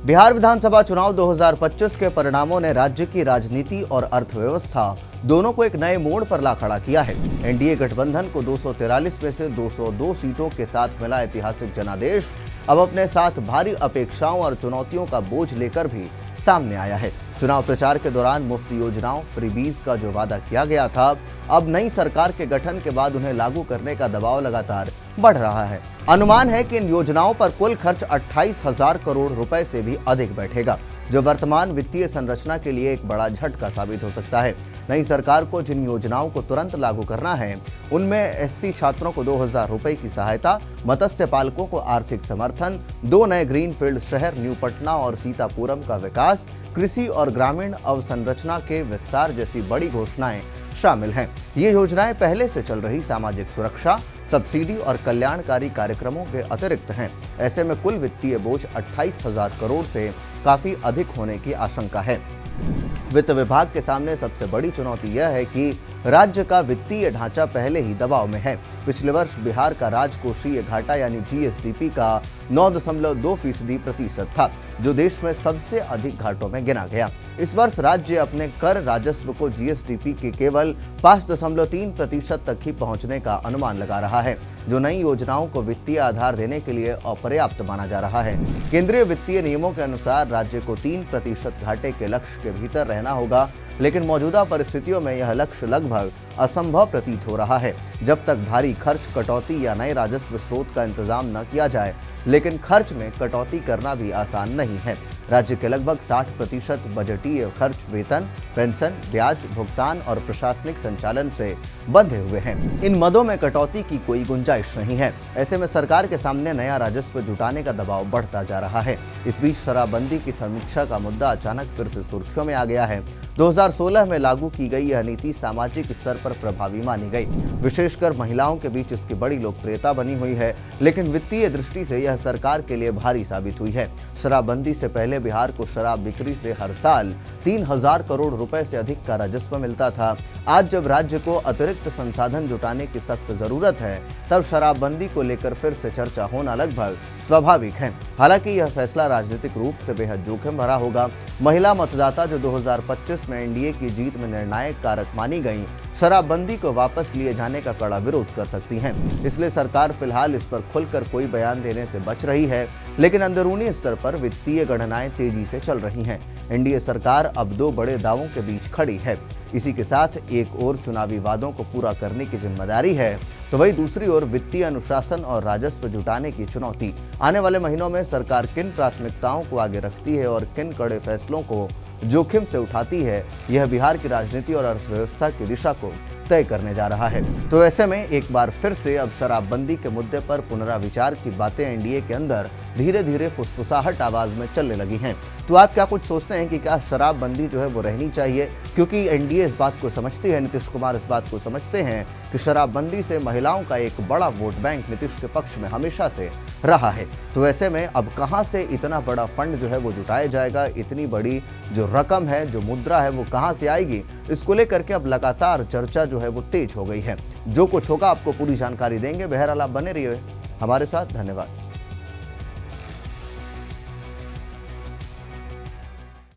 बिहार विधानसभा चुनाव 2025 के परिणामों ने राज्य की राजनीति और अर्थव्यवस्था दोनों को एक नए मोड़ पर ला खड़ा किया है। एनडीए गठबंधन को 243 में से 202 सीटों के साथ मिला ऐतिहासिक जनादेश अब अपने साथ भारी अपेक्षाओं और चुनौतियों का बोझ लेकर भी सामने आया है। चुनाव प्रचार के दौरान मुफ्त योजनाओं, फ्रीबीज का जो वादा किया गया था, अब नई सरकार के गठन के बाद उन्हें लागू करने का दबाव लगातार बढ़ रहा है। अनुमान है कि इन योजनाओं पर कुल खर्च 28,000 करोड़ रुपए से भी अधिक बैठेगा, जो वर्तमान वित्तीय संरचना के लिए एक बड़ा झटका साबित हो सकता है। नई सरकार को जिन योजनाओं को तुरंत लागू करना है, उनमें एससी छात्रों को 2,000 रुपए की सहायता, मत्स्य पालकों को आर्थिक समर्थन, 2 नए ग्रीनफील्ड शहर न्यू पटना और सीतापुरम का विकास, कृषि और ग्रामीण अवसंरचना के विस्तार जैसी बड़ी घोषणाएं शामिल हैं। ये योजनाएं पहले से चल रही सामाजिक सुरक्षा, सब्सिडी और कल्याणकारी कार्यक्रमों के अतिरिक्त हैं। ऐसे में कुल वित्तीय बोझ 28,000 करोड़ से काफी अधिक होने की आशंका है। वित्त विभाग के सामने सबसे बड़ी चुनौती यह है कि राज्य का वित्तीय ढांचा पहले ही दबाव में है। पिछले वर्ष बिहार का राजकोषीय घाटा यानी जीएसडीपी का 9.2% था, जो देश में सबसे अधिक घाटों में गिना गया। इस वर्ष राज्य अपने कर राजस्व को जीएसडीपी के केवल 5.3% तक ही पहुंचने का अनुमान लगा रहा है, जो नई योजनाओं को वित्तीय आधार देने के लिए अपर्याप्त माना जा रहा है। केंद्रीय वित्तीय नियमों के अनुसार राज्य को 3% घाटे के लक्ष्य के भीतर रहना होगा, लेकिन मौजूदा परिस्थितियों में यह लक्ष्य लगभग असंभव प्रतीत हो रहा है। जब तक भारी खर्च कटौती या नए राजस्व स्रोत का इंतजाम न किया जाए, लेकिन खर्च में कटौती करना भी आसान नहीं है। राज्य के लगभग 60% बजटीय खर्च वेतन, पेंशन, ब्याज भुगतान और प्रशासनिक संचालन से बंधे हुए हैं। इन मदों में कटौती की कोई गुंजाइश नहीं है। ऐसे में सरकार के सामने नया राजस्व जुटाने का दबाव बढ़ता जा रहा है। इस बीच शराबबंदी की समीक्षा का मुद्दा अचानक फिर से सुर्खियों में आ गया है। 2016 में लागू की गई यह नीति सामाजिक स्तर पर प्रभावी मानी गई, विशेषकर महिलाओं के बीच इसकी बड़ी लोकप्रियता बनी हुई है, लेकिन वित्तीय दृष्टि से यह सरकार के लिए भारी साबित हुई है। शराबबंदी से पहले बिहार को शराब बिक्री से हर साल 3,000 करोड़ रुपए से अधिक का राजस्व मिलता था। आज जब राज्य को अतिरिक्त संसाधन जुटाने की सख्त जरूरत है, तब शराबबंदी को लेकर फिर से चर्चा होना लगभग स्वाभाविक है। हालांकि यह फैसला राजनीतिक रूप से बेहद जोखिम भरा होगा। महिला मतदाता जो 2025 में एनडीए की जीत में निर्णायक कारक मानी गई, शराबबंदी को वापस लिए जाने का कड़ा विरोध कर सकती हैं। इसलिए सरकार फिलहाल इस पर खुलकर कोई बयान देने से बच रही है, लेकिन अंदरूनी स्तर पर वित्तीय गणनाएं तेजी से चल रही हैं। एनडीए सरकार अब 2 बड़े दावों के बीच खड़ी है। इसी के साथ एक ओर चुनावी वादों को पूरा करने की जिम्मेदारी है, तो वहीं दूसरी ओर वित्तीय अनुशासन और राजस्व जुटाने की चुनौती। आने वाले महीनों में सरकार किन प्राथमिकताओं को आगे रखती है और किन कड़े फैसलों को जोखिम से उठाती है, यह बिहार की राजनीति और अर्थव्यवस्था की दिशा को तय करने जा रहा है। तो ऐसे में एक बार फिर से अब शराबबंदी के मुद्दे पर पुनराविचार की बातें एनडीए के अंदर धीरे धीरे फुसफुसाहट आवाज में चलने लगी हैं। तो आप क्या कुछ सोचते हैं कि क्या शराबबंदी जो है वो रहनी चाहिए? क्योंकि एनडीए इस बात को समझती है, नीतीश कुमार इस बात को समझते हैं कि शराबबंदी से महिलाओं का एक बड़ा वोट बैंक नीतीश के पक्ष में हमेशा से रहा है। तो ऐसे में अब कहां से इतना बड़ा फंड जो है वो जुटाया जाएगा, इतनी बड़ी जो रकम है, जो मुद्रा है, वो कहां से आएगी, इसको लेकर के अब लगातार चर्चा जो है वो तेज हो गई है। जो कुछ होगा आपको पूरी जानकारी देंगे। बहरहाल आप बने रहिए हमारे साथ। धन्यवाद।